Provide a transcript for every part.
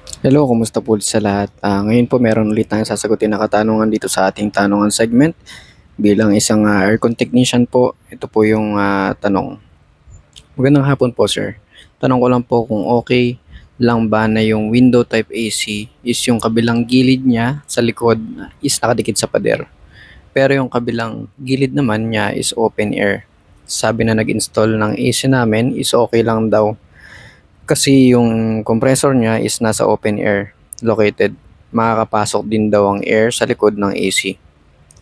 Hello, kumusta po sa lahat? Ngayon po meron ulit tayong sasagutin na katanungan dito sa ating tanungan segment. Bilang isang aircon technician po, ito po yung tanong. Magandang hapon po, sir. Tanong ko lang po kung okay lang ba na yung window type AC is yung kabilang gilid niya sa likod is nakadikit sa pader. Pero yung kabilang gilid naman niya is open air. Sabi na nag-install ng AC namin is okay lang daw. Kasi yung compressor niya is nasa open air located. Makakapasok din daw ang air sa likod ng AC.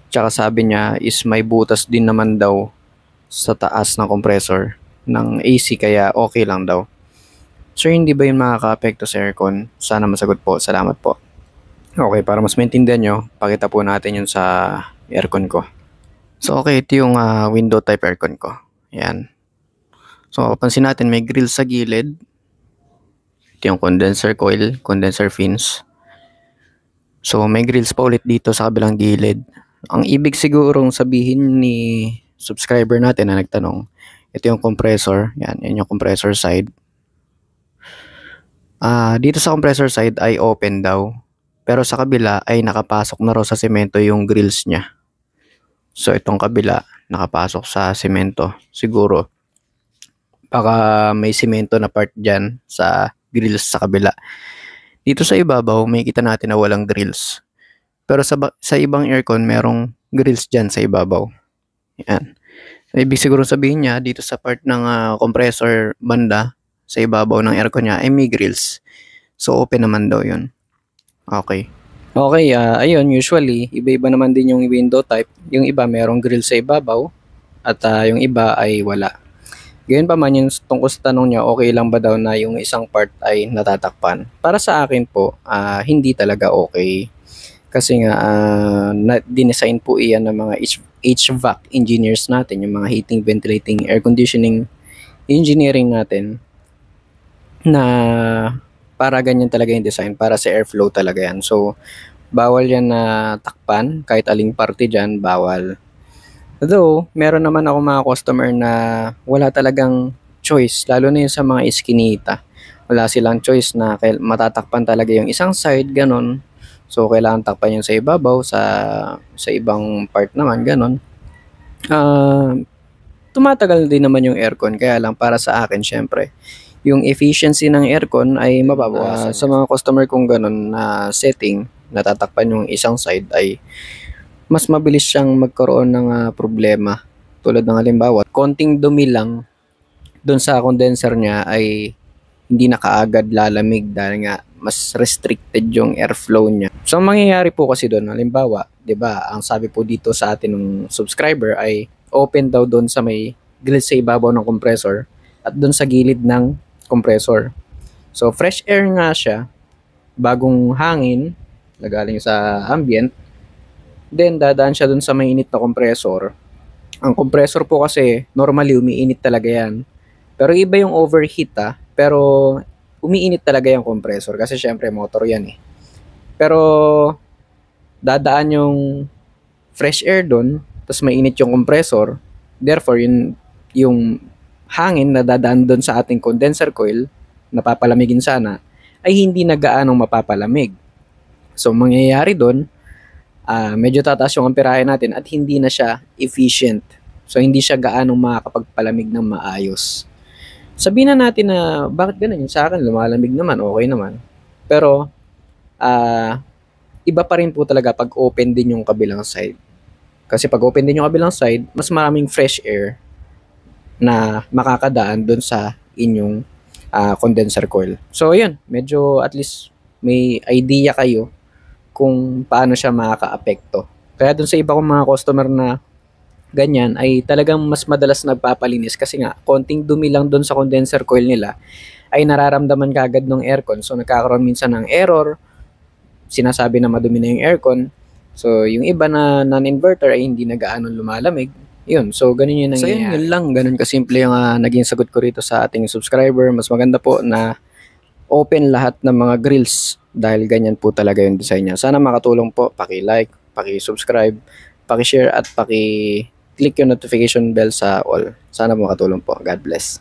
Tsaka sabi niya is may butas din naman daw sa taas ng compressor ng AC kaya okay lang daw. Sir, hindi ba yun makaka-apekto sa aircon? Sana masagot po. Salamat po. Okay, para mas maintindihan nyo, pakita po natin yun sa aircon ko. So okay, ito yung window type aircon ko. Ayan. So pansin natin may grill sa gilid. Ito yung condenser coil, condenser fins. So may grills pa ulit dito sa kabilang gilid. Ang ibig sigurong sabihin ni subscriber natin na nagtanong, ito yung compressor. Yan yung compressor side. Dito sa compressor side ay open daw. Pero sa kabila ay nakapasok na raw sa semento yung grills niya. So itong kabila nakapasok sa semento. Siguro baka may semento na part dyan sa grills sa kabila. Dito sa ibabaw, may kita natin na walang grills. Pero sa ibang aircon, merong grills dyan sa ibabaw. Yan. So, ibig siguro sabihin niya, dito sa part ng compressor banda, sa ibabaw ng aircon niya, ay may grills. So, open naman daw yun. Okay. Okay, ayun, usually, iba-iba naman din yung window type. Yung iba, merong grill sa ibabaw, at yung iba ay wala. Ganyan pa man yung tungkol sa tanong niya, okay lang ba daw na yung isang part ay natatakpan? Para sa akin po, hindi talaga okay. Kasi nga, dinesign po iyan ng mga HVAC engineers natin, yung mga heating, ventilating, air conditioning engineering natin, na para ganyan talaga yung design, para sa airflow talaga yan. So, bawal yan na takpan, kahit aling parte dyan, bawal. Though, meron naman ako mga customer na wala talagang choice, lalo na yung sa mga iskinita. Wala silang choice na matatakpan talaga yung isang side, ganun. So, kailangan takpan yung sa ibabaw, sa ibang part naman, ganun. Tumatagal din naman yung aircon, kaya lang para sa akin, syempre, yung efficiency ng aircon ay mababawasan. Sa mga customer kong ganun na setting, natatakpan yung isang side ay mas mabilis siyang magkaroon ng problema. Tulad ng halimbawa, konting dumi lang doon sa condenser niya ay hindi na kaagad lalamig dahil nga mas restricted yung airflow niya. So, ang mangyayari po kasi doon, halimbawa, 'di ba, ang sabi po dito sa atin ng subscriber ay open daw doon sa may gilid sa ibabaw ng compressor at doon sa gilid ng compressor. So, fresh air nga siya, bagong hangin na galing sa ambient. Then, dadaan siya dun sa mainit na compressor. Ang compressor po kasi, normally, umiinit talaga yan. Pero iba yung overheat pero umiinit talaga yung compressor kasi syempre motor yan eh. Pero, dadaan yung fresh air dun, tapos mainit yung compressor. Therefore, yung hangin na dadaan dun sa ating condenser coil, napapalamigin sana, ay hindi na gaanong mapapalamig. So, mangyayari dun, medyo tataas yung amperahe natin at hindi na siya efficient. So, hindi siya gaanong makakapagpalamig ng maayos. Sabihin na natin na bakit ganun? Yung sa akin, lumalamig naman, okay naman. Pero, iba pa rin po talaga pag open din yung kabilang side. Kasi pag open din yung kabilang side, mas maraming fresh air na makakadaan dun sa inyong condenser coil. So, yun. Medyo at least may idea kayo kung paano siya makaka-apekto. Kaya dun sa iba kong mga customer na ganyan ay talagang mas madalas nagpapalinis kasi nga konting dumi lang dun sa condenser coil nila ay nararamdaman kagad ng aircon. So nagkakaroon minsan ng error, sinasabi na madumi na yung aircon. So yung iba na non-inverter ay hindi na gaano lumalamig. Yun, so ganun yung nangyayari. So yun lang, ganun kasimple yung naging sagot ko rito sa ating subscriber. Mas maganda po na open lahat ng mga grills dahil ganyan po talaga yung design niya. Sana makatulong po. Paki-like, paki-subscribe, paki-share at paki-click yung notification bell sa all. Sana makatulong po. God bless.